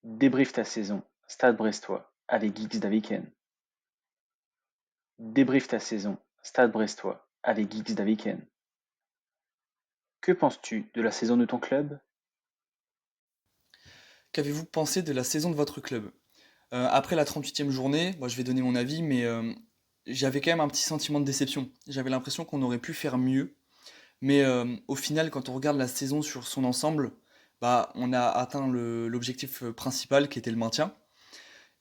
Débriefe ta saison, Stade Brestois, avec Geeks Daviken. Débriefe ta saison, Stade Brestois, avec Geeks Daviken. Que penses-tu de la saison de ton club? Qu'avez-vous pensé de la saison de votre club? Après la 38e journée, moi je vais donner mon avis, mais j'avais quand même un petit sentiment de déception. J'avais l'impression qu'on aurait pu faire mieux, mais au final, quand on regarde la saison sur son ensemble, bah, on a atteint l'objectif principal qui était le maintien.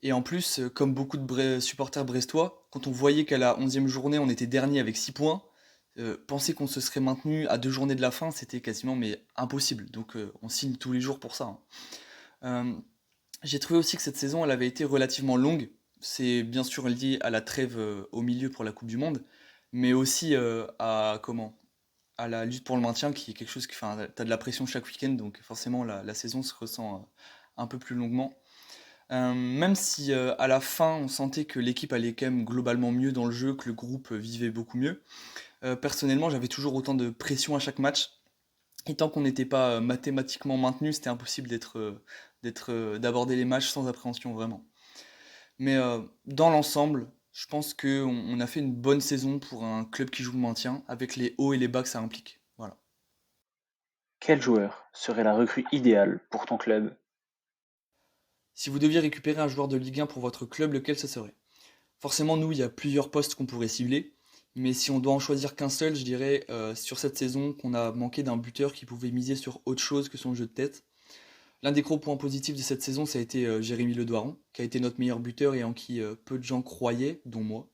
Et en plus, comme beaucoup de supporters brestois, quand on voyait qu'à la 11e journée, on était dernier avec 6 points, penser qu'on se serait maintenu à 2 journées de la fin, c'était quasiment mais impossible. Donc on signe tous les jours pour ça, hein. J'ai trouvé aussi que cette saison, elle avait été relativement longue. C'est bien sûr lié à la trêve au milieu pour la Coupe du Monde, mais aussi à la lutte pour le maintien, qui est quelque chose qui, enfin, t'as de la pression chaque week-end, donc forcément la saison se ressent un peu plus longuement. Même si à la fin, on sentait que l'équipe allait quand même globalement mieux dans le jeu, que le groupe vivait beaucoup mieux. Personnellement, j'avais toujours autant de pression à chaque match. Et tant qu'on n'était pas mathématiquement maintenu, c'était impossible d'aborder les matchs sans appréhension vraiment. Mais dans l'ensemble, je pense qu'on a fait une bonne saison pour un club qui joue le maintien, avec les hauts et les bas que ça implique. Voilà. Quel joueur serait la recrue idéale pour ton club? Si vous deviez récupérer un joueur de Ligue 1 pour votre club, lequel ce serait? Forcément, nous, il y a plusieurs postes qu'on pourrait cibler, mais si on doit en choisir qu'un seul, je dirais sur cette saison qu'on a manqué d'un buteur qui pouvait miser sur autre chose que son jeu de tête. L'un des gros points positifs de cette saison, ça a été Jérémy Le Doiron, qui a été notre meilleur buteur et en qui peu de gens croyaient, dont moi.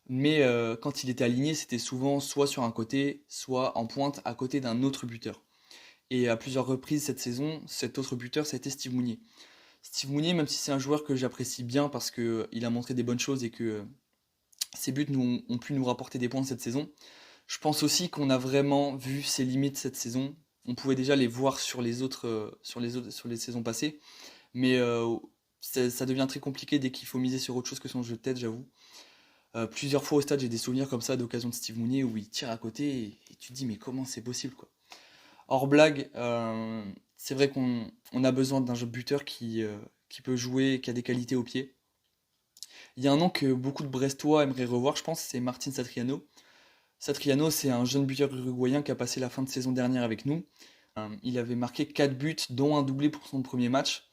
Mais quand il était aligné, c'était souvent soit sur un côté, soit en pointe à côté d'un autre buteur. Et à plusieurs reprises cette saison, cet autre buteur, ça a été Steve Mounier. Steve Mounier, même si c'est un joueur que j'apprécie bien parce que il a montré des bonnes choses et que ses buts ont pu nous rapporter des points cette saison, je pense aussi qu'on a vraiment vu ses limites cette saison. On pouvait déjà les voir sur les saisons passées, mais ça devient très compliqué dès qu'il faut miser sur autre chose que son jeu de tête, j'avoue. Plusieurs fois au stade, j'ai des souvenirs comme ça d'occasion de Steve Mounier où il tire à côté et tu te dis mais comment c'est possible quoi. Hors blague, c'est vrai qu'on a besoin d'un jeu buteur qui peut jouer, qui a des qualités au pied. Il y a un nom que beaucoup de Brestois aimeraient revoir, je pense, c'est Martin Satriano. Satriano, c'est un jeune buteur uruguayen qui a passé la fin de saison dernière avec nous. Il avait marqué 4 buts, dont un doublé pour son premier match.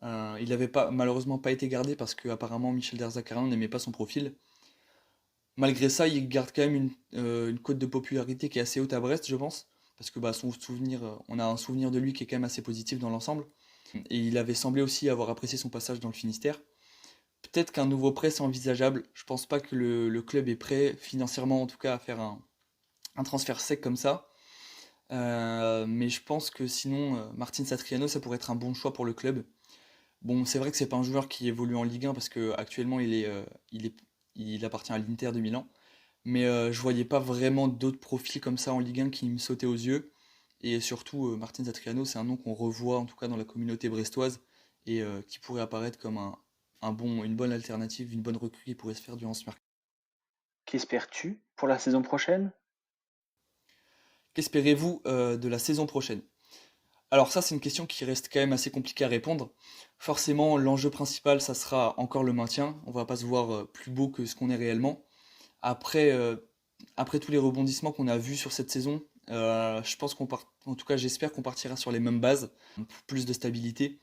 Il n'avait malheureusement pas été gardé parce que apparemment Michel Derzakarian n'aimait pas son profil. Malgré ça, il garde quand même une cote de popularité qui est assez haute à Brest, je pense, parce que bah, son souvenir, on a un souvenir de lui qui est quand même assez positif dans l'ensemble. Et il avait semblé aussi avoir apprécié son passage dans le Finistère. Peut-être qu'un nouveau prêt c'est envisageable. Je pense pas que le club est prêt, financièrement en tout cas, à faire un transfert sec comme ça. Mais je pense que sinon, Martin Satriano, ça pourrait être un bon choix pour le club. Bon, c'est vrai que c'est pas un joueur qui évolue en Ligue 1 parce que actuellement il appartient à l'Inter de Milan. Mais je voyais pas vraiment d'autres profils comme ça en Ligue 1 qui me sautaient aux yeux. Et surtout, Martin Zatriano, c'est un nom qu'on revoit en tout cas dans la communauté brestoise et qui pourrait apparaître comme une bonne alternative, une bonne recrue qui pourrait se faire durant ce mercato. Qu'espères-tu pour la saison prochaine? Qu'espérez-vous de la saison prochaine? Alors ça, c'est une question qui reste quand même assez compliquée à répondre. Forcément, l'enjeu principal, ça sera encore le maintien. On va pas se voir plus beau que ce qu'on est réellement. Après, après tous les rebondissements qu'on a vus sur cette saison, je pense en tout cas j'espère qu'on partira sur les mêmes bases, pour plus de stabilité.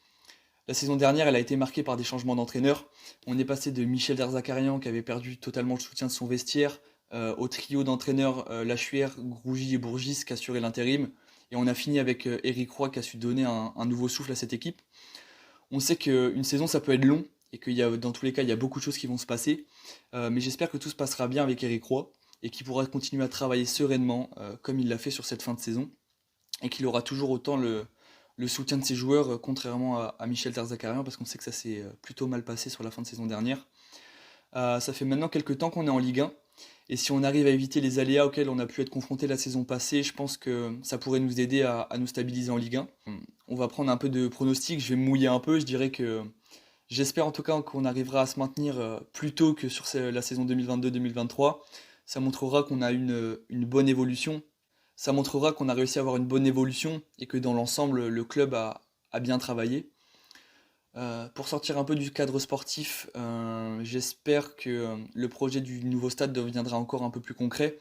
La saison dernière, elle a été marquée par des changements d'entraîneur. On est passé de Michel Derzakarian qui avait perdu totalement le soutien de son vestiaire, au trio d'entraîneurs Lachuer, Grougy et Bourgis qui assuraient l'intérim. Et on a fini avec Eric Roy qui a su donner un nouveau souffle à cette équipe. On sait qu'une saison ça peut être long et qu'il y a dans tous les cas il y a beaucoup de choses qui vont se passer. Mais j'espère que tout se passera bien avec Eric Roy et qu'il pourra continuer à travailler sereinement comme il l'a fait sur cette fin de saison et qu'il aura toujours autant le soutien de ses joueurs contrairement à Michel Terzakarian parce qu'on sait que ça s'est plutôt mal passé sur la fin de saison dernière. Ça fait maintenant quelques temps qu'on est en Ligue 1 et si on arrive à éviter les aléas auxquels on a pu être confronté la saison passée, je pense que ça pourrait nous aider à nous stabiliser en Ligue 1. On va prendre un peu de pronostics, je vais me mouiller un peu, je dirais que j'espère en tout cas qu'on arrivera à se maintenir plus tôt que sur la saison 2022-2023. Ça montrera qu'on a une bonne évolution. Ça montrera qu'on a réussi à avoir une bonne évolution et que dans l'ensemble, le club a bien travaillé. Pour sortir un peu du cadre sportif, j'espère que le projet du nouveau stade deviendra encore un peu plus concret.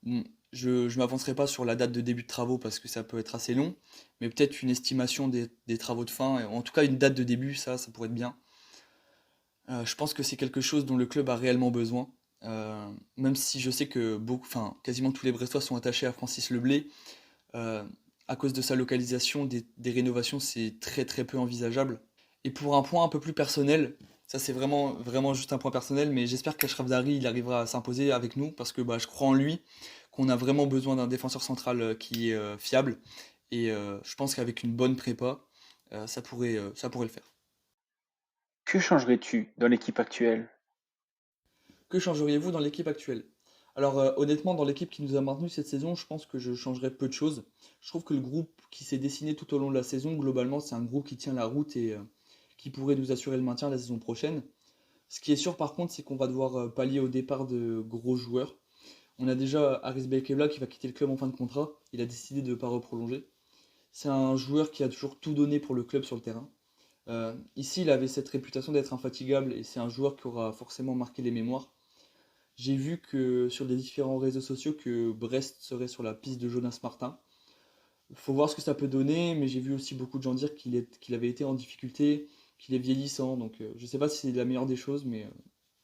Bon, je ne m'avancerai pas sur la date de début de travaux parce que ça peut être assez long, mais peut-être une estimation des travaux de fin, et en tout cas une date de début, ça pourrait être bien. Je pense que c'est quelque chose dont le club a réellement besoin. Même si je sais que enfin, quasiment tous les Brestois sont attachés à Francis Leblay, euh, à cause de sa localisation, des rénovations, c'est très très peu envisageable. Et pour un point un peu plus personnel, ça c'est vraiment, vraiment juste un point personnel, mais j'espère qu'Achraf Dari il arrivera à s'imposer avec nous parce que bah, je crois en lui, qu'on a vraiment besoin d'un défenseur central qui est fiable. Et je pense qu'avec une bonne prépa, ça pourrait le faire. Que changerais-tu dans l'équipe actuelle? Que changeriez-vous dans l'équipe actuelle? Alors honnêtement, dans l'équipe qui nous a maintenus cette saison, je pense que je changerais peu de choses. Je trouve que le groupe qui s'est dessiné tout au long de la saison, globalement, c'est un groupe qui tient la route et qui pourrait nous assurer le maintien la saison prochaine. Ce qui est sûr par contre, c'est qu'on va devoir pallier au départ de gros joueurs. On a déjà Aris Belkebla qui va quitter le club en fin de contrat. Il a décidé de ne pas reprolonger. C'est un joueur qui a toujours tout donné pour le club sur le terrain. Ici, il avait cette réputation d'être infatigable et c'est un joueur qui aura forcément marqué les mémoires. J'ai vu que sur les différents réseaux sociaux que Brest serait sur la piste de Jonas Martin. Il faut voir ce que ça peut donner, mais j'ai vu aussi beaucoup de gens dire qu'il avait été en difficulté, qu'il est vieillissant. Donc je ne sais pas si c'est la meilleure des choses, mais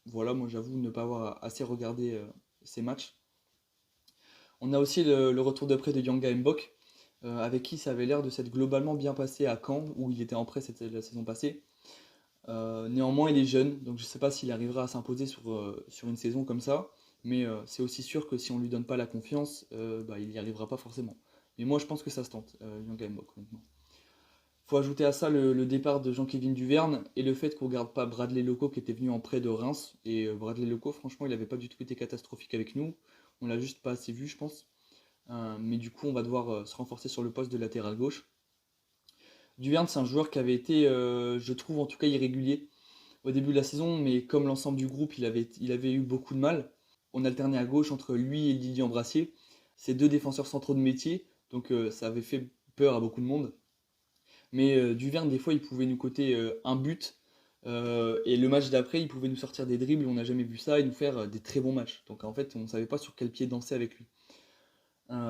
voilà, moi j'avoue ne pas avoir assez regardé ces matchs. On a aussi le retour de prêt de Yanga Mbok, avec qui ça avait l'air de s'être globalement bien passé à Caen, où il était en prêt la saison passée. Néanmoins, il est jeune, donc je ne sais pas s'il arrivera à s'imposer sur une saison comme ça, mais c'est aussi sûr que si on ne lui donne pas la confiance, bah, il n'y arrivera pas forcément. Mais moi, je pense que ça se tente, Yanga Mbok, honnêtement. Faut ajouter à ça le départ de Jean-Kévin Duverne et le fait qu'on ne garde pas Bradley Loco qui était venu en prêt de Reims. Et Bradley Loco, franchement, il n'avait pas du tout été catastrophique avec nous. On l'a juste pas assez vu, je pense. Mais du coup, on va devoir se renforcer sur le poste de latéral gauche. Duverne, c'est un joueur qui avait été, je trouve en tout cas, irrégulier au début de la saison, mais comme l'ensemble du groupe, il avait eu beaucoup de mal. On alternait à gauche entre lui et Lilian Brassier. Ces deux défenseurs centraux de métier, donc ça avait fait peur à beaucoup de monde. Mais Duverne, des fois, il pouvait nous coter un but. Et le match d'après, il pouvait nous sortir des dribbles, on n'a jamais vu ça, et nous faire des très bons matchs. Donc en fait, on ne savait pas sur quel pied danser avec lui.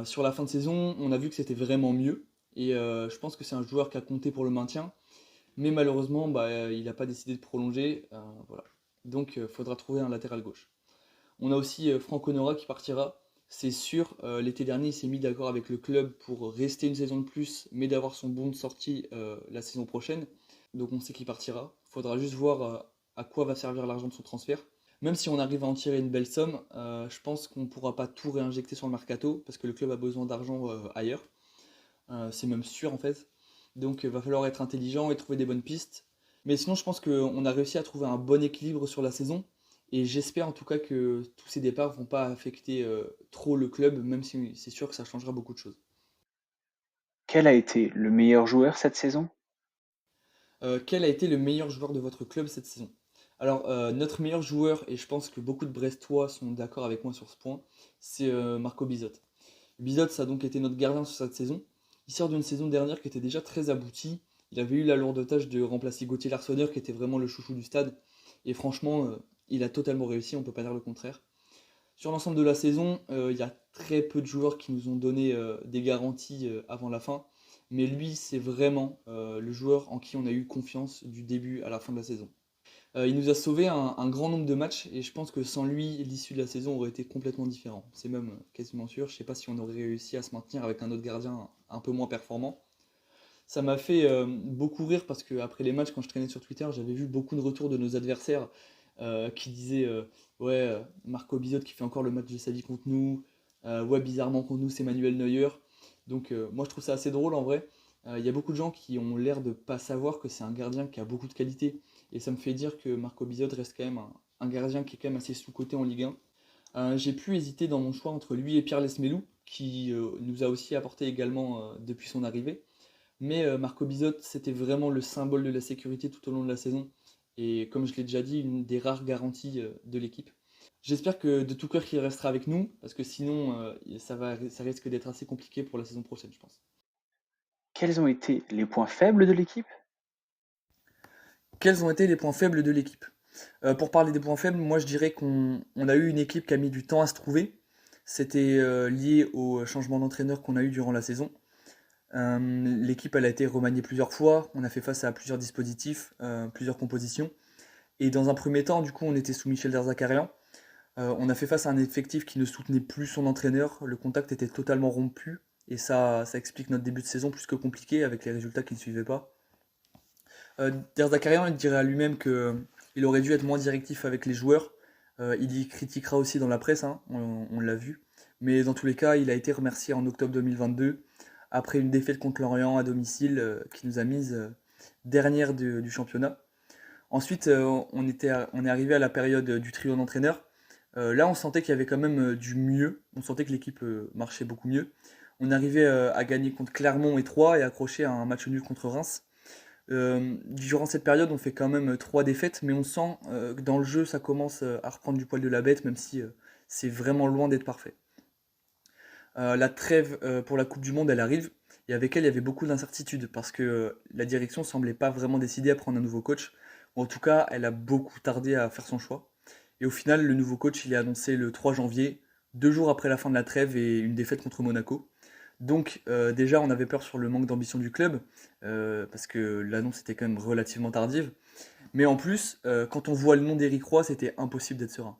Sur la fin de saison, on a vu que c'était vraiment mieux. Et je pense que c'est un joueur qui a compté pour le maintien. Mais malheureusement, bah, il n'a pas décidé de prolonger. Voilà. Donc il faudra trouver un latéral gauche. On a aussi Franck Honora qui partira. C'est sûr, l'été dernier, il s'est mis d'accord avec le club pour rester une saison de plus, mais d'avoir son bon de sortie la saison prochaine. Donc on sait qu'il partira. Il faudra juste voir à quoi va servir l'argent de son transfert. Même si on arrive à en tirer une belle somme, je pense qu'on ne pourra pas tout réinjecter sur le mercato, parce que le club a besoin d'argent ailleurs. C'est même sûr en fait. Donc il va falloir être intelligent et trouver des bonnes pistes. Mais sinon, je pense qu'on a réussi à trouver un bon équilibre sur la saison. Et j'espère en tout cas que tous ces départs vont pas affecter trop le club, même si c'est sûr que ça changera beaucoup de choses. Quel a été le meilleur joueur cette saison? Quel a été le meilleur joueur de votre club cette saison? Alors, notre meilleur joueur, et je pense que beaucoup de Brestois sont d'accord avec moi sur ce point, c'est Marco Bizot. Bizot, ça a donc été notre gardien sur cette saison. Il sort d'une saison dernière qui était déjà très aboutie. Il avait eu la lourde tâche de remplacer Gauthier Larsonneur, qui était vraiment le chouchou du stade. Et franchement, il a totalement réussi, on ne peut pas dire le contraire. Sur l'ensemble de la saison, il y a très peu de joueurs qui nous ont donné des garanties avant la fin. Mais lui, c'est vraiment le joueur en qui on a eu confiance du début à la fin de la saison. Il nous a sauvé un grand nombre de matchs et je pense que sans lui, l'issue de la saison aurait été complètement différente. C'est même quasiment sûr. Je ne sais pas si on aurait réussi à se maintenir avec un autre gardien un peu moins performant. Ça m'a fait beaucoup rire parce que après les matchs, quand je traînais sur Twitter, j'avais vu beaucoup de retours de nos adversaires qui disaient ouais, Marco Bizot qui fait encore le match de sa vie contre nous, ouais, bizarrement contre nous, c'est Manuel Neuer. Donc moi je trouve ça assez drôle en vrai. Il y a beaucoup de gens qui ont l'air de pas savoir que c'est un gardien qui a beaucoup de qualité. Et ça me fait dire que Marco Bizot reste quand même un gardien qui est quand même assez sous-coté en Ligue 1. J'ai pu hésiter dans mon choix entre lui et Pierre Lesmelou, qui nous a aussi apporté également depuis son arrivée. Mais Marco Bizot, c'était vraiment le symbole de la sécurité tout au long de la saison. Et comme je l'ai déjà dit, une des rares garanties de l'équipe. J'espère que de tout cœur qu'il restera avec nous, parce que sinon, ça risque d'être assez compliqué pour la saison prochaine, je pense. Quels ont été les points faibles de l'équipe? Quels ont été les points faibles de l'équipe? Pour parler des points faibles, moi je dirais qu'on a eu une équipe qui a mis du temps à se trouver. C'était lié au changement d'entraîneur qu'on a eu durant la saison. L'équipe elle a été remaniée plusieurs fois, on a fait face à plusieurs dispositifs, plusieurs compositions. Et dans un premier temps, du coup, on était sous Michel Derzakarian. On a fait face à un effectif qui ne soutenait plus son entraîneur, le contact était totalement rompu, et ça explique notre début de saison plus que compliqué avec les résultats qui ne suivaient pas. Derzakarian il dirait à lui-même qu'il aurait dû être moins directif avec les joueurs. Il y critiquera aussi dans la presse, hein, on l'a vu. Mais dans tous les cas, il a été remercié en octobre 2022 après une défaite contre Lorient à domicile qui nous a mise dernière du championnat. Ensuite, on est arrivé à la période du trio d'entraîneurs. Là, on sentait qu'il y avait quand même du mieux. On sentait que l'équipe marchait beaucoup mieux. On arrivait à gagner contre Clermont et Troyes et accrocher un match nul contre Reims. Durant cette période, on fait quand même 3 défaites, mais on sent que dans le jeu, ça commence à reprendre du poil de la bête, même si c'est vraiment loin d'être parfait. La trêve pour la Coupe du Monde, elle arrive, et avec elle, il y avait beaucoup d'incertitudes, parce que la direction semblait pas vraiment décidée à prendre un nouveau coach, ou en tout cas, elle a beaucoup tardé à faire son choix. Et au final, le nouveau coach, il est annoncé le 3 janvier, 2 jours après la fin de la trêve et une défaite contre Monaco. Donc déjà, on avait peur sur le manque d'ambition du club, parce que l'annonce était quand même relativement tardive. Mais en plus, quand on voit le nom d'Éric Roy, c'était impossible d'être serein.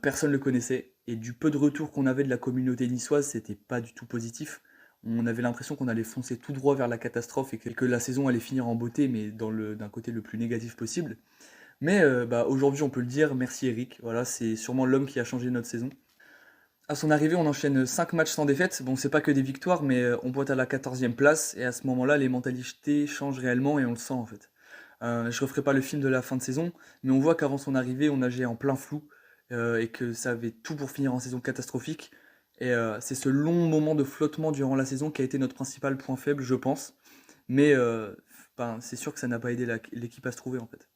Personne ne le connaissait, et du peu de retour qu'on avait de la communauté niçoise, c'était pas du tout positif. On avait l'impression qu'on allait foncer tout droit vers la catastrophe et que la saison allait finir en beauté, mais d'un côté le plus négatif possible. Mais bah, aujourd'hui, on peut le dire, merci Eric. Voilà, c'est sûrement l'homme qui a changé notre saison. À son arrivée, on enchaîne 5 matchs sans défaite. Bon, c'est pas que des victoires, mais on pointe à la 14e place. Et à ce moment-là, les mentalités changent réellement et on le sent en fait. Je referai pas le film de la fin de saison, mais on voit qu'avant son arrivée, on nageait en plein flou et que ça avait tout pour finir en saison catastrophique. Et c'est ce long moment de flottement durant la saison qui a été notre principal point faible, je pense. Mais ben, c'est sûr que ça n'a pas aidé l'équipe à se trouver en fait.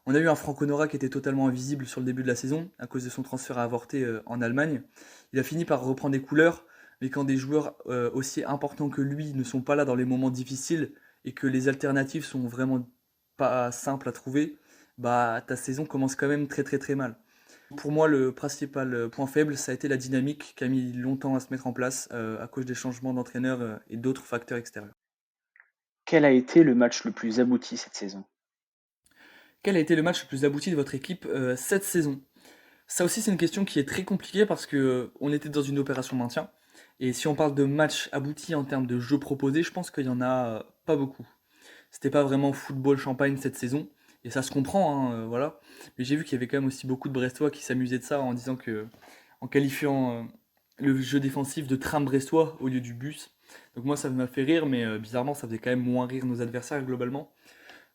On a eu un Franco Nora qui était totalement invisible sur le début de la saison à cause de son transfert avorté en Allemagne. Il a fini par reprendre des couleurs, mais quand des joueurs aussi importants que lui ne sont pas là dans les moments difficiles et que les alternatives sont vraiment pas simples à trouver, bah ta saison commence quand même très très très mal. Pour moi, le principal point faible, ça a été la dynamique qui a mis longtemps à se mettre en place à cause des changements d'entraîneur et d'autres facteurs extérieurs. Quel a été le match le plus abouti cette saison? Quel a été le match le plus abouti de votre équipe cette saison? Ça aussi, c'est une question qui est très compliquée parce que on était dans une opération maintien. Et si on parle de match abouti en termes de jeux proposés, je pense qu'il y en a pas beaucoup. C'était pas vraiment football champagne cette saison. Et ça se comprend, hein, voilà. Mais j'ai vu qu'il y avait quand même aussi beaucoup de Brestois qui s'amusaient de ça en disant que, en qualifiant le jeu défensif de tram brestois au lieu du bus. Donc moi, ça m'a fait rire, mais bizarrement, ça faisait quand même moins rire nos adversaires globalement.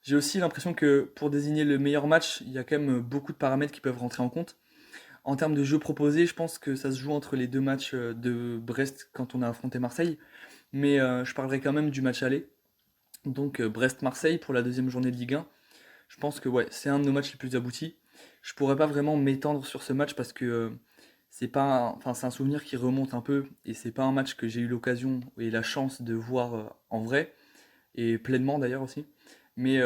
J'ai aussi l'impression que pour désigner le meilleur match, il y a quand même beaucoup de paramètres qui peuvent rentrer en compte. En termes de jeu proposé, je pense que ça se joue entre les 2 matchs de Brest quand on a affronté Marseille. Mais je parlerai quand même du match aller. Donc Brest-Marseille pour la deuxième journée de Ligue 1. Je pense que ouais, c'est un de nos matchs les plus aboutis. Je pourrais pas vraiment m'étendre sur ce match parce que c'est pas enfin, c'est un souvenir qui remonte un peu et c'est pas un match que j'ai eu l'occasion et la chance de voir en vrai et pleinement d'ailleurs aussi. Mais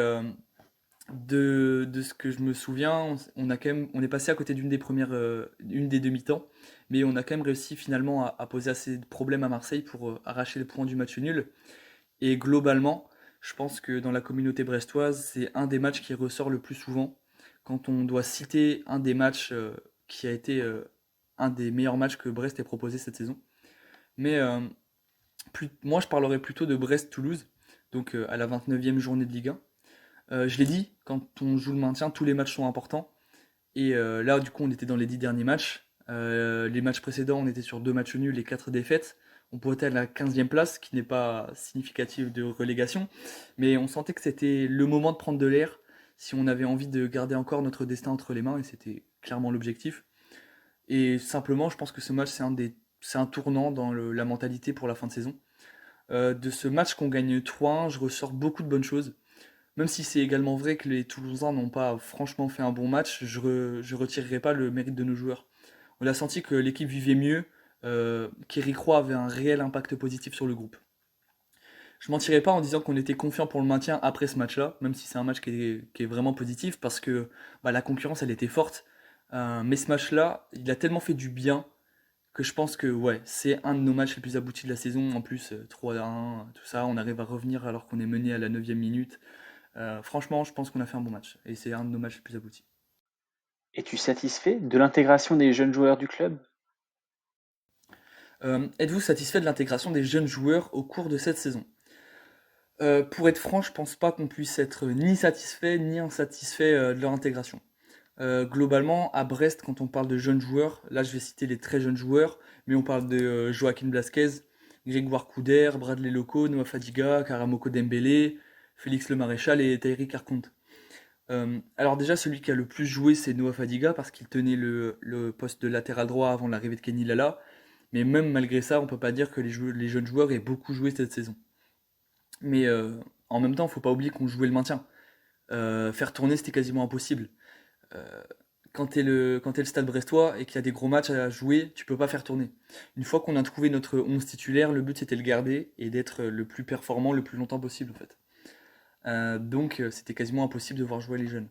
de ce que je me souviens, on est passé à côté une des demi-temps, mais on a quand même réussi finalement à poser assez de problèmes à Marseille pour arracher le point du match nul. Et globalement, je pense que dans la communauté brestoise, c'est un des matchs qui ressort le plus souvent quand on doit citer un des matchs qui a été un des meilleurs matchs que Brest ait proposé cette saison. Mais moi, je parlerais plutôt de Brest-Toulouse, donc à la 29e journée de Ligue 1. Je l'ai dit, quand on joue le maintien, tous les matchs sont importants. Et là, du coup, on était dans les 10 derniers matchs. Les matchs précédents, on était sur 2 matchs nuls et 4 défaites. On pouvait être à la 15e place, qui n'est pas significative de relégation. Mais on sentait que c'était le moment de prendre de l'air si on avait envie de garder encore notre destin entre les mains. Et c'était clairement l'objectif. Et simplement, je pense que ce match, c'est un tournant dans la mentalité pour la fin de saison. De ce match qu'on gagne 3-1, je ressors beaucoup de bonnes choses. Même si c'est également vrai que les Toulousains n'ont pas franchement fait un bon match, je retirerai pas le mérite de nos joueurs. On a senti que l'équipe vivait mieux, qu'Éric Roy avait un réel impact positif sur le groupe. Je mentirais pas en disant qu'on était confiant pour le maintien après ce match-là, même si c'est un match qui est vraiment positif, parce que bah, la concurrence, elle était forte. Mais ce match-là, il a tellement fait du bien que je pense que ouais, c'est un de nos matchs les plus aboutis de la saison. En plus, 3-1, tout ça, on arrive à revenir alors qu'on est mené à la 9e minute. Franchement, je pense qu'on a fait un bon match. Et c'est un de nos matchs les plus aboutis. Es-tu satisfait de l'intégration des jeunes joueurs du club? Êtes-vous satisfait de l'intégration des jeunes joueurs au cours de cette saison? Pour être franc, je pense pas qu'on puisse être ni satisfait ni insatisfait de leur intégration. Globalement, à Brest, quand on parle de jeunes joueurs, là je vais citer les très jeunes joueurs, mais on parle de Joaquin Blasquez, Grégoire Couder, Bradley Loco, Noah Fadiga, Karamoko Dembélé, Félix Le Maréchal et Taïri Carconte. Alors déjà, celui qui a le plus joué, c'est Noah Fadiga, parce qu'il tenait le poste de latéral droit avant l'arrivée de Kenny Lala. Mais même malgré ça, on peut pas dire que les jeunes joueurs aient beaucoup joué cette saison. Mais en même temps, faut pas oublier qu'on jouait le maintien. Faire tourner, c'était quasiment impossible. Euh, quand t'es le Stade Brestois et qu'il y a des gros matchs à jouer, tu peux pas faire tourner. Une fois qu'on a trouvé notre 11 titulaire, le but c'était de le garder et d'être le plus performant le plus longtemps possible en fait. Donc c'était quasiment impossible de voir jouer les jeunes.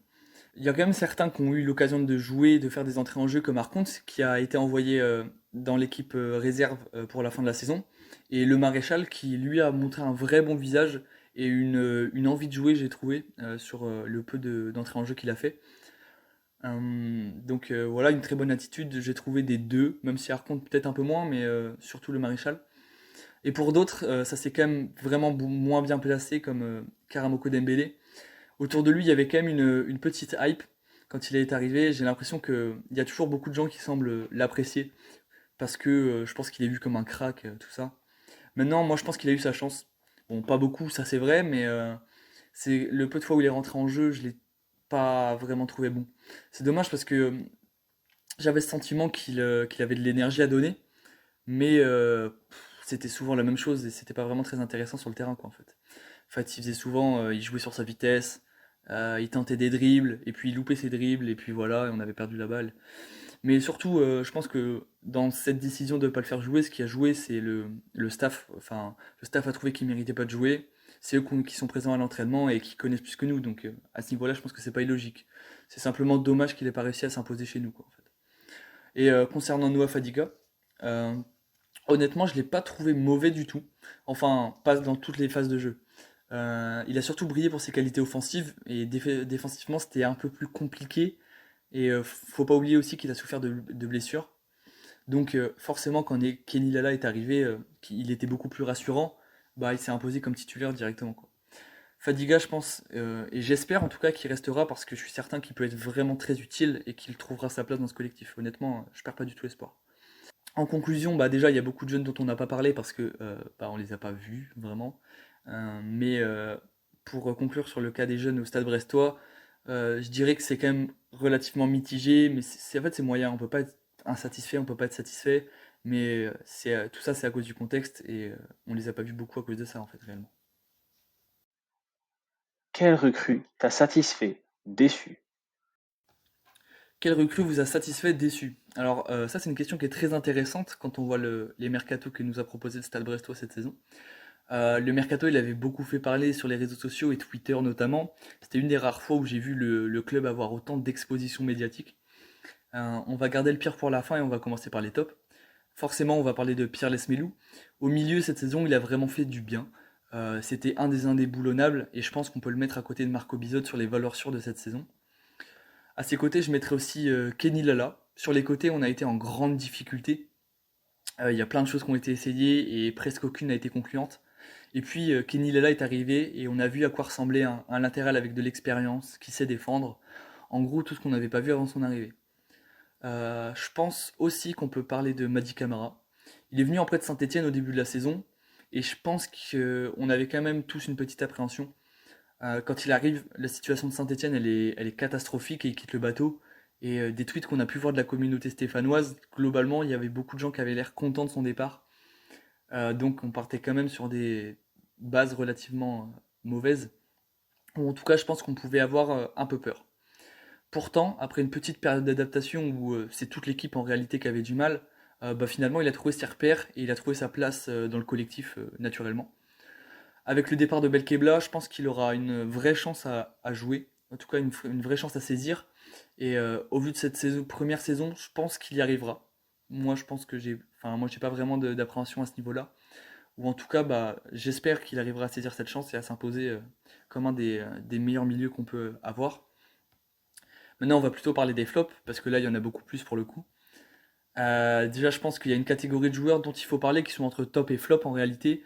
Il y a quand même certains qui ont eu l'occasion de jouer, de faire des entrées en jeu, comme Arconte, qui a été envoyé dans l'équipe réserve pour la fin de la saison. Et le Maréchal, qui lui a montré un vrai bon visage et une envie de jouer, j'ai trouvé, sur le peu d'entrées en jeu qu'il a fait. Donc voilà, une très bonne attitude, j'ai trouvé des deux, même si Arconte peut-être un peu moins, mais surtout le Maréchal. Et pour d'autres, ça s'est quand même vraiment moins bien placé, comme Karamoko Dembélé. Autour de lui, il y avait quand même une petite hype quand il est arrivé. J'ai l'impression qu'il y a toujours beaucoup de gens qui semblent l'apprécier parce que je pense qu'il est vu comme un crack, tout ça. Maintenant, moi, je pense qu'il a eu sa chance. Bon, pas beaucoup, ça c'est vrai, mais c'est le peu de fois où il est rentré en jeu, je l'ai pas vraiment trouvé bon. C'est dommage parce que j'avais ce sentiment qu'il avait de l'énergie à donner, mais c'était souvent la même chose et c'était pas vraiment très intéressant sur le terrain, quoi, en fait. En fait, il faisait souvent, il jouait sur sa vitesse, il tentait des dribbles, et puis il loupait ses dribbles, et puis voilà, et on avait perdu la balle. Mais surtout, je pense que dans cette décision de ne pas le faire jouer, ce qui a joué, c'est le staff. Enfin, le staff a trouvé qu'il méritait pas de jouer. C'est eux qui sont présents à l'entraînement et qui connaissent plus que nous. Donc à ce niveau-là, je pense que c'est pas illogique. C'est simplement dommage qu'il ait pas réussi à s'imposer chez nous, quoi, en fait. Et concernant Noah Fadiga, euh, honnêtement, je l'ai pas trouvé mauvais du tout. Enfin, pas dans toutes les phases de jeu. Il a surtout brillé pour ses qualités offensives et défensivement c'était un peu plus compliqué. Et faut pas oublier aussi qu'il a souffert de blessures. Donc forcément quand Kenny Lala est arrivé, il était beaucoup plus rassurant. Bah, il s'est imposé comme titulaire directement, quoi. Fadiga, je pense, et j'espère en tout cas qu'il restera parce que je suis certain qu'il peut être vraiment très utile et qu'il trouvera sa place dans ce collectif. Honnêtement, je perds pas du tout espoir. En conclusion, bah déjà il y a beaucoup de jeunes dont on n'a pas parlé parce que bah, on les a pas vus vraiment. Mais pour conclure sur le cas des jeunes au Stade Brestois, je dirais que c'est quand même relativement mitigé, mais en fait c'est moyen. On peut pas être insatisfait, on peut pas être satisfait, mais tout ça c'est à cause du contexte et on les a pas vus beaucoup à cause de ça en fait réellement. Quelle recrue t'a satisfait, déçu? Quelle recrue vous a satisfait, déçu? Alors ça c'est une question qui est très intéressante quand on voit les mercatos que nous a proposé le Stade Brestois cette saison. Le mercato, il avait beaucoup fait parler sur les réseaux sociaux et Twitter notamment. C'était une des rares fois où j'ai vu le club avoir autant d'exposition médiatique. On va garder le pire pour la fin et on va commencer par les tops. Forcément, on va parler de Pierre Lesmelou. Au milieu, cette saison, il a vraiment fait du bien. C'était un des indéboulonnables et je pense qu'on peut le mettre à côté de Marco Bizot sur les valeurs sûres de cette saison. À ses côtés, je mettrais aussi Kenny Lala. Sur les côtés, on a été en grande difficulté. Il y a plein de choses qui ont été essayées et presque aucune n'a été concluante. Et puis Kenny Lala est arrivé et on a vu à quoi ressemblait un latéral avec de l'expérience, qui sait défendre. En gros, tout ce qu'on n'avait pas vu avant son arrivée. Je pense aussi qu'on peut parler de Madi Camara. Il est venu en prêt de Saint-Etienne au début de la saison et je pense qu'on avait quand même tous une petite appréhension. Quand il arrive, la situation de Saint-Etienne elle est catastrophique et il quitte le bateau. Et des tweets qu'on a pu voir de la communauté stéphanoise, globalement, il y avait beaucoup de gens qui avaient l'air contents de son départ. Donc on partait quand même sur des bases relativement mauvaises. Ou en tout cas, je pense qu'on pouvait avoir un peu peur. Pourtant, après une petite période d'adaptation où c'est toute l'équipe en réalité qui avait du mal, bah, finalement il a trouvé ses repères et il a trouvé sa place dans le collectif naturellement. Avec le départ de Belkebla, je pense qu'il aura une vraie chance à jouer, en tout cas une vraie chance à saisir. Et au vu de cette première saison, je pense qu'il y arrivera. Moi, je pense que moi, j'ai pas vraiment d'appréhension à ce niveau-là. Ou en tout cas, bah, j'espère qu'il arrivera à saisir cette chance et à s'imposer comme un des meilleurs milieux qu'on peut avoir. Maintenant, on va plutôt parler des flops, parce que là, il y en a beaucoup plus pour le coup. Déjà, je pense qu'il y a une catégorie de joueurs dont il faut parler qui sont entre top et flop en réalité.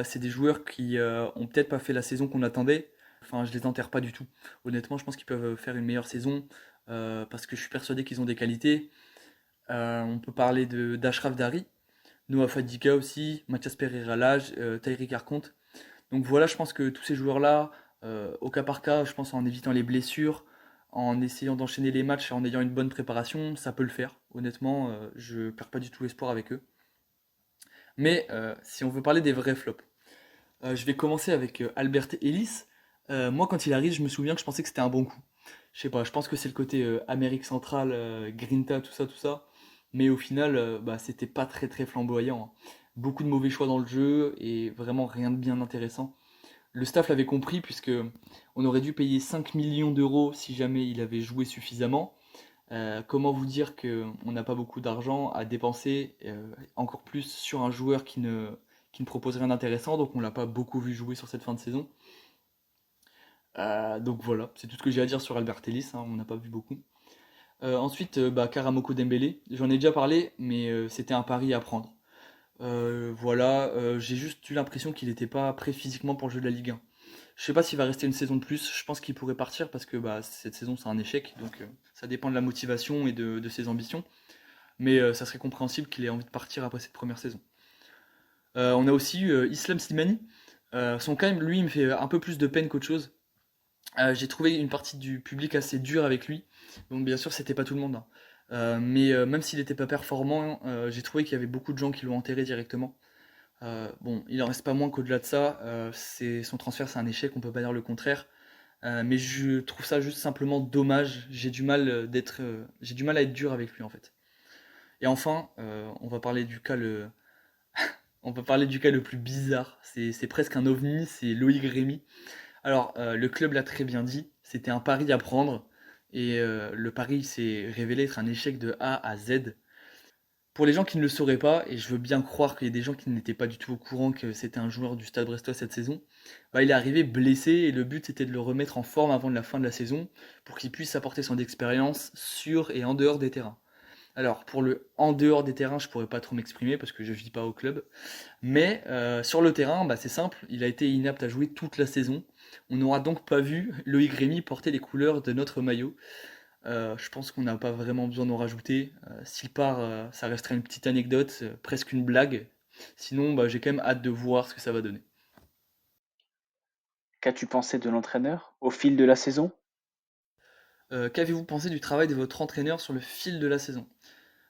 C'est des joueurs qui ont peut-être pas fait la saison qu'on attendait. Enfin, je les enterre pas du tout. Honnêtement, je pense qu'ils peuvent faire une meilleure saison parce que je suis persuadé qu'ils ont des qualités. On peut parler d'Ashraf Dari, Noah Fadika aussi, Mathias Pereira Lage, Tyreek Arconte. Donc voilà, je pense que tous ces joueurs-là, au cas par cas, je pense en évitant les blessures, en essayant d'enchaîner les matchs et en ayant une bonne préparation, ça peut le faire. Honnêtement, je perds pas du tout espoir avec eux. Mais si on veut parler des vrais flops, je vais commencer avec Albert Ellis. Moi, quand il arrive, je me souviens que je pensais que c'était un bon coup. Je sais pas, je pense que c'est le côté Amérique centrale, Grinta, tout ça, tout ça. Mais au final, bah, c'était pas très très flamboyant, hein. Beaucoup de mauvais choix dans le jeu et vraiment rien de bien intéressant. Le staff l'avait compris puisque on aurait dû payer 5 millions d'euros si jamais il avait joué suffisamment. Comment vous dire qu'on n'a pas beaucoup d'argent à dépenser, encore plus sur un joueur qui ne propose rien d'intéressant, donc on l'a pas beaucoup vu jouer sur cette fin de saison. Donc voilà, c'est tout ce que j'ai à dire sur Albert Ellis, hein, on n'a pas vu beaucoup. Ensuite, bah, Karamoko Dembélé, j'en ai déjà parlé, mais c'était un pari à prendre. Voilà, j'ai juste eu l'impression qu'il n'était pas prêt physiquement pour le jeu de la Ligue 1. Je sais pas s'il va rester une saison de plus, je pense qu'il pourrait partir parce que bah, cette saison c'est un échec, donc ça dépend de la motivation et de ses ambitions. Mais ça serait compréhensible qu'il ait envie de partir après cette première saison. On a aussi eu Islam Slimani. Son cas, lui, il me fait un peu plus de peine qu'autre chose. J'ai trouvé une partie du public assez dure avec lui. Donc bien sûr, c'était pas tout le monde, hein. Mais même s'il n'était pas performant, j'ai trouvé qu'il y avait beaucoup de gens qui l'ont enterré directement. Bon, il en reste pas moins qu'au-delà de ça, son transfert c'est un échec, on peut pas dire le contraire. Mais je trouve ça juste simplement dommage. J'ai du mal à être dur avec lui en fait. Et enfin, on va parler du cas le plus bizarre. C'est presque un ovni, c'est Loïc Rémy. Alors, le club l'a très bien dit, c'était un pari à prendre. Et le pari s'est révélé être un échec de A à Z. Pour les gens qui ne le sauraient pas, et je veux bien croire qu'il y a des gens qui n'étaient pas du tout au courant que c'était un joueur du Stade Brestois cette saison, bah, il est arrivé blessé et le but c'était de le remettre en forme avant la fin de la saison pour qu'il puisse apporter son expérience sur et en dehors des terrains. Alors pour le en dehors des terrains, je pourrais pas trop m'exprimer parce que je vis pas au club, mais sur le terrain, bah, c'est simple, il a été inapte à jouer toute la saison. On n'aura donc pas vu Loïc Rémy porter les couleurs de notre maillot. Je pense qu'on n'a pas vraiment besoin d'en rajouter. S'il part, ça resterait une petite anecdote, presque une blague. Sinon, bah, j'ai quand même hâte de voir ce que ça va donner. Qu'as-tu pensé de l'entraîneur au fil de la saison? Qu'avez-vous pensé du travail de votre entraîneur sur le fil de la saison?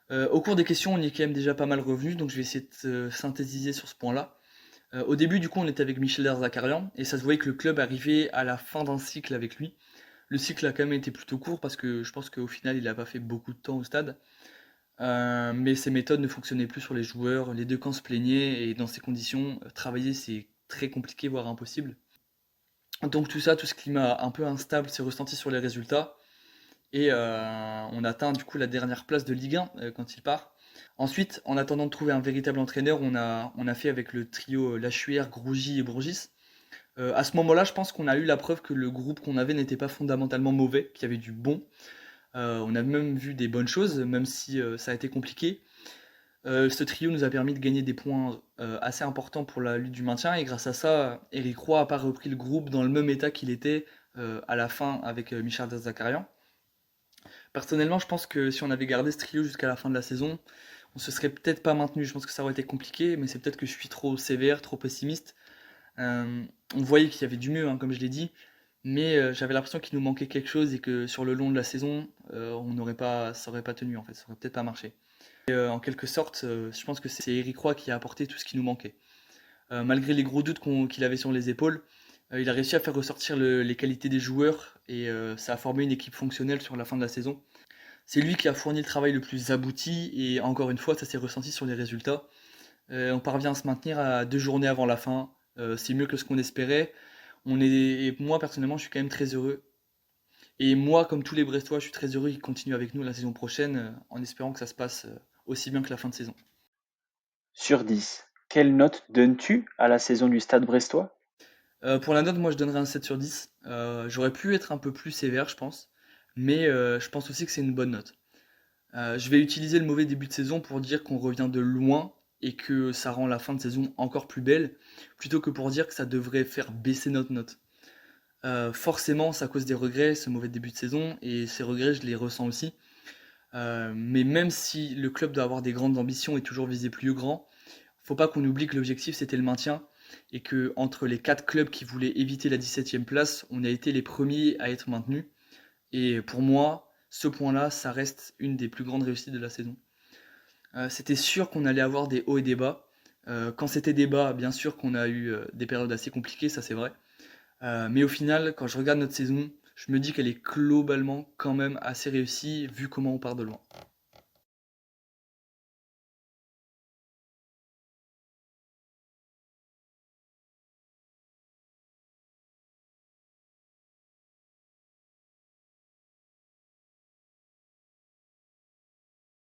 Au cours des questions, on y est quand même déjà pas mal revenu, donc je vais essayer de synthétiser sur ce point-là. Au début, du coup, on était avec Michel Derzakarian, et ça se voyait que le club arrivait à la fin d'un cycle avec lui. Le cycle a quand même été plutôt court parce que je pense qu'au final, il n'a pas fait beaucoup de temps au stade. Mais ses méthodes ne fonctionnaient plus sur les joueurs, les deux camps se plaignaient et dans ces conditions, travailler c'est très compliqué, voire impossible. Donc tout ça, tout ce climat un peu instable s'est ressenti sur les résultats et on atteint du coup la dernière place de Ligue 1 quand il part. Ensuite, en attendant de trouver un véritable entraîneur, on a fait avec le trio Lachuer, Grougy et Bourgis. À ce moment-là, je pense qu'on a eu la preuve que le groupe qu'on avait n'était pas fondamentalement mauvais, qu'il y avait du bon. On a même vu des bonnes choses, même si ça a été compliqué. Ce trio nous a permis de gagner des points assez importants pour la lutte du maintien et grâce à ça, Eric Roy n'a pas repris le groupe dans le même état qu'il était à la fin avec Michel Zakarian. Personnellement, je pense que si on avait gardé ce trio jusqu'à la fin de la saison, on se serait peut-être pas maintenu. Je pense que ça aurait été compliqué, mais c'est peut-être que je suis trop sévère, trop pessimiste. Euh, on voyait qu'il y avait du mieux, hein, comme je l'ai dit, mais j'avais l'impression qu'il nous manquait quelque chose et que sur le long de la saison, ça aurait pas tenu en fait, ça aurait peut-être pas marché. En quelque sorte, je pense que c'est Eric Roy qui a apporté tout ce qui nous manquait. Malgré les gros doutes qu'il avait sur les épaules, il a réussi à faire ressortir les qualités des joueurs et ça a formé une équipe fonctionnelle sur la fin de la saison. C'est lui qui a fourni le travail le plus abouti et encore une fois, ça s'est ressenti sur les résultats. On parvient à se maintenir à 2 journées avant la fin. c'est mieux que ce qu'on espérait. Et moi personnellement, je suis quand même très heureux. Et moi, comme tous les Brestois, je suis très heureux qu'ils continuent avec nous la saison prochaine, en espérant que ça se passe aussi bien que la fin de saison. Sur 10, quelle note donnes-tu à la saison du Stade brestois? Pour la note, moi je donnerais un 7 sur 10. J'aurais pu être un peu plus sévère, je pense. Mais je pense aussi que c'est une bonne note. Je vais utiliser le mauvais début de saison pour dire qu'on revient de loin et que ça rend la fin de saison encore plus belle, plutôt que pour dire que ça devrait faire baisser notre note. Forcément, ça cause des regrets, ce mauvais début de saison, et ces regrets, je les ressens aussi. Mais même si le club doit avoir des grandes ambitions et toujours viser plus grand, faut pas qu'on oublie que l'objectif c'était le maintien et que entre les 4 clubs qui voulaient éviter la 17e place, on a été les premiers à être maintenus. Et pour moi, ce point-là, ça reste une des plus grandes réussites de la saison. C'était sûr qu'on allait avoir des hauts et des bas. Quand c'était des bas, bien sûr qu'on a eu des périodes assez compliquées, ça c'est vrai. Mais au final, quand je regarde notre saison, je me dis qu'elle est globalement quand même assez réussie vu comment on part de loin.